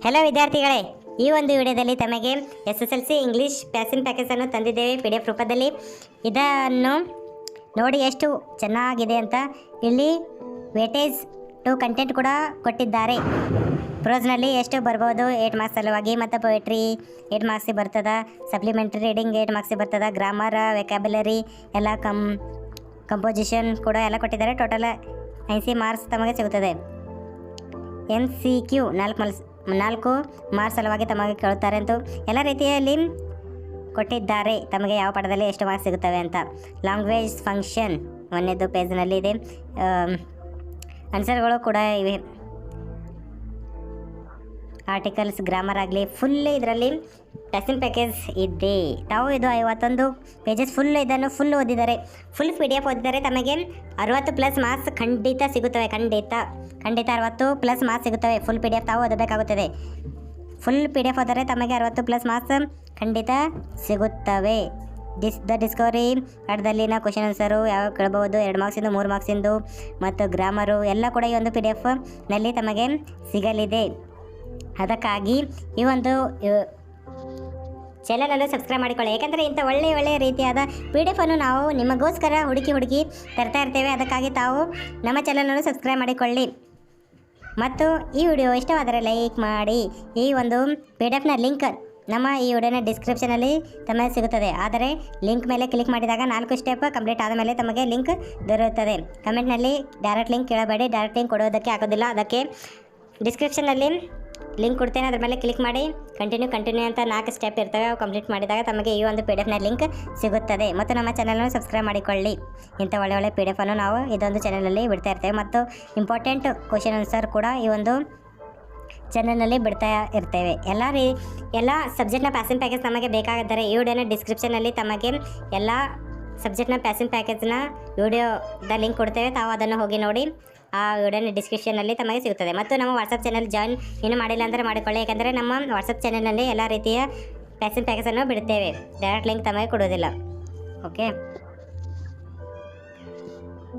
Hello ವಿದ್ಯಾರ್ಥಿಗಳೇ, ಈ ಒಂದು ವಿಡಿಯೋದಲ್ಲಿ ತಮಗೆ SSLC ಇಂಗ್ಲೀಷ್ ಪ್ಯಾಸಿನ್ ಪ್ಯಾಕೇಜನ್ನು ತಂದಿದ್ದೇವೆ PDF ರೂಪದಲ್ಲಿ. ಇದನ್ನು ನೋಡಿ ಎಷ್ಟು ಚೆನ್ನಾಗಿದೆ ಅಂತ. ಇಲ್ಲಿ ವೇಟೇಜ್ ಟು ಕಂಟೆಂಟ್ ಕೂಡ ಕೊಟ್ಟಿದ್ದಾರೆ. ಪ್ರೋಸ್ನಲ್ಲಿ ಎಷ್ಟು ಬರ್ಬೋದು 8 ಮಾರ್ಕ್ಸ್ ಸಲುವಾಗಿ, ಮತ್ತು ಪೊಯೆಟ್ರಿ 8 ಮಾರ್ಕ್ಸಿಗೆ ಬರ್ತದೆ, ಸಪ್ಲಿಮೆಂಟ್ರಿ ರೀಡಿಂಗ್ 8 ಮಾರ್ಕ್ಸಿಗೆ ಬರ್ತದೆ, ಗ್ರಾಮರ್ ವೆಕ್ಯಾಬುಲರಿ ಎಲ್ಲ ಕಂಪೋಸಿಷನ್ ಕೂಡ ಎಲ್ಲ ಕೊಟ್ಟಿದ್ದಾರೆ. ಟೋಟಲ್ 80 ಮಾರ್ಕ್ಸ್ ತಮಗೆ ಸಿಗುತ್ತದೆ. MCQ 4 ಮಾರ್ಕ್ಸ್ ಸಲುವಾಗಿ ತಮಗೆ ಕೇಳುತ್ತಾರೆ ಅಂತೂ ಎಲ್ಲ ರೀತಿಯಲ್ಲಿ ಕೊಟ್ಟಿದ್ದಾರೆ. ತಮಗೆ ಯಾವ ಪಾಠದಲ್ಲಿ ಎಷ್ಟು ಮಾರ್ಕ್ಸ್ ಸಿಗುತ್ತವೆ ಅಂತ. ಲ್ಯಾಂಗ್ವೇಜ್ ಫಂಕ್ಷನ್ 1ನೇದು ಪೇಜ್ನಲ್ಲಿ ಇದೆ. ಆನ್ಸರ್ಗಳು ಕೂಡ ಇವೆ. ಆರ್ಟಿಕಲ್ಸ್, ಗ್ರಾಮರ್ ಆಗಲಿ ಫುಲ್ ಇದರಲ್ಲಿ ಪ್ಯಾಸಿನ್ ಪ್ಯಾಕೇಜ್ ಇದೆ. ತಾವು ಇದು 51 ಪೇಜಸ್ ಇದನ್ನು ಫುಲ್ ಓದಿದ್ದಾರೆ, ಫುಲ್ PDF ಓದಿದರೆ ತಮಗೆ 60+ ಮಾರ್ಕ್ಸ್ ಖಂಡಿತ ಸಿಗುತ್ತವೆ. ಖಂಡಿತ 60+ ಮಾರ್ಕ್ಸ್ ಸಿಗುತ್ತವೆ. ಫುಲ್ PDF ತಾವು ಓದಬೇಕಾಗುತ್ತದೆ. ಫುಲ್ PDF ಓದಿದರೆ ತಮಗೆ 60+ ಮಾರ್ಕ್ಸ್ ಖಂಡಿತ ಸಿಗುತ್ತವೆ. ದ ಡಿಸ್ಕವರಿ ಪಾಠದಲ್ಲಿನ ಕ್ವಶನ್ ಆನ್ಸರು ಯಾವ ಕೇಳಬಹುದು, 2 ಮಾರ್ಕ್ಸಿಂದು 3 ಮಾರ್ಕ್ಸಿಂದು ಮತ್ತು ಗ್ರಾಮರು ಎಲ್ಲ ಕೂಡ ಈ ಒಂದು PDF ತಮಗೆ ಸಿಗಲಿದೆ. ಅದಕ್ಕಾಗಿ ಈ ಒಂದು ಚಾನಲನ್ನು ಸಬ್ಸ್ಕ್ರೈಬ್ ಮಾಡಿಕೊಳ್ಳಿ. ಯಾಕಂದರೆ ಇಂಥ ಒಳ್ಳೆಯ ರೀತಿಯಾದ PDF ನಾವು ನಿಮಗೋಸ್ಕರ ಹುಡುಕಿ ತರ್ತಾ ಇರ್ತೇವೆ. ಅದಕ್ಕಾಗಿ ತಾವು ನಮ್ಮ ಚಾನಲನ್ನು ಸಬ್ಸ್ಕ್ರೈಬ್ ಮಾಡಿಕೊಳ್ಳಿ. ಮತ್ತು ಈ ವಿಡಿಯೋ ಇಷ್ಟವಾದರೆ ಲೈಕ್ ಮಾಡಿ. ಈ ಒಂದು PDF ಲಿಂಕ್ ನಮ್ಮ ಈ ವಿಡಿಯೋನ ಡಿಸ್ಕ್ರಿಪ್ಷನಲ್ಲಿ ತಮಗೆ ಸಿಗುತ್ತದೆ. ಆದರೆ ಲಿಂಕ್ ಮೇಲೆ ಕ್ಲಿಕ್ ಮಾಡಿದಾಗ 4 ಸ್ಟೆಪ್ ಕಂಪ್ಲೀಟ್ ಆದ ಮೇಲೆ ತಮಗೆ ಲಿಂಕ್ ದೊರೆಯುತ್ತದೆ. ಕಮೆಂಟ್ನಲ್ಲಿ ಡೈರೆಕ್ಟ್ ಲಿಂಕ್ ಕೇಳಬೇಡಿ, ಡೈರೆಕ್ಟ್ ಲಿಂಕ್ ಕೊಡೋದಕ್ಕೆ ಆಗೋದಿಲ್ಲ. ಅದಕ್ಕೆ ಡಿಸ್ಕ್ರಿಪ್ಷನಲ್ಲಿ ಲಿಂಕ್ ಕೊಡ್ತೇನೆ, ಅದ್ರ ಮೇಲೆ ಕ್ಲಿಕ್ ಮಾಡಿ ಕಂಟಿನ್ಯೂ ಅಂತ 4 ಸ್ಟೆಪ್ ಇರ್ತವೆ. ಅವು ಕಂಪ್ಲೀಟ್ ಮಾಡಿದಾಗ ತಮಗೆ ಈ ಒಂದು PDF ಲಿಂಕ್ ಸಿಗುತ್ತದೆ. ಮತ್ತು ನಮ್ಮ ಚಾನಲನ್ನು ಸಬ್ಸ್ಕ್ರೈಬ್ ಮಾಡಿಕೊಳ್ಳಿ. ಇಂಥ ಒಳ್ಳೆ PDF ನಾವು ಇದೊಂದು ಚಾನಲಲ್ಲಿ ಬಿಡ್ತಾ ಇರ್ತೇವೆ. ಮತ್ತು ಇಂಪಾರ್ಟೆಂಟ್ ಕ್ವಶನ್ ಆನ್ಸರ್ ಕೂಡ ಈ ಒಂದು ಚಾನಲ್ನಲ್ಲಿ ಬಿಡ್ತಾ ಇರ್ತೇವೆ. ಎಲ್ಲ ಸಬ್ಜೆಕ್ಟ್ನ ಪ್ಯಾಸಿನ್ ಪ್ಯಾಕೇಜ್ ನಮಗೆ ಬೇಕಾಗಿದ್ದರೆ ಈ ವಿಡಿಯೋನ ಡಿಸ್ಕ್ರಿಪ್ಷನಲ್ಲಿ ತಮಗೆ ಎಲ್ಲ ಸಬ್ಜೆಕ್ಟ್ನ ಪ್ಯಾಸಿನ್ ಪ್ಯಾಕೇಜ್ನ ವಿಡಿಯೋದ ಲಿಂಕ್ ಕೊಡ್ತೇವೆ. ತಾವು ಅದನ್ನು ಹೋಗಿ ನೋಡಿ. ಆ ವಿಡಿಯೋನ ಡಿಸ್ಕ್ರಿಪ್ಷನಲ್ಲಿ ತಮಗೆ ಸಿಗುತ್ತದೆ. ಮತ್ತು ನಮ್ಮ ವಾಟ್ಸಪ್ ಚಾನಲ್ ಜಾಯಿನ್ ಇನ್ನೂ ಮಾಡಿಲ್ಲ ಅಂದರೆ ಮಾಡಿಕೊಳ್ಳಿ. ಯಾಕಂದರೆ ನಮ್ಮ ವಾಟ್ಸಪ್ ಚಾನಲ್ನಲ್ಲಿ ಎಲ್ಲ ರೀತಿಯ ಪ್ಯಾಸಿನ್ ಪ್ಯಾಕೇಜನ್ನು ಬಿಡ್ತೇವೆ. ಡೈರೆಕ್ಟ್ ಲಿಂಕ್ ತಮಗೆ ಕೊಡೋದಿಲ್ಲ. ಓಕೆ.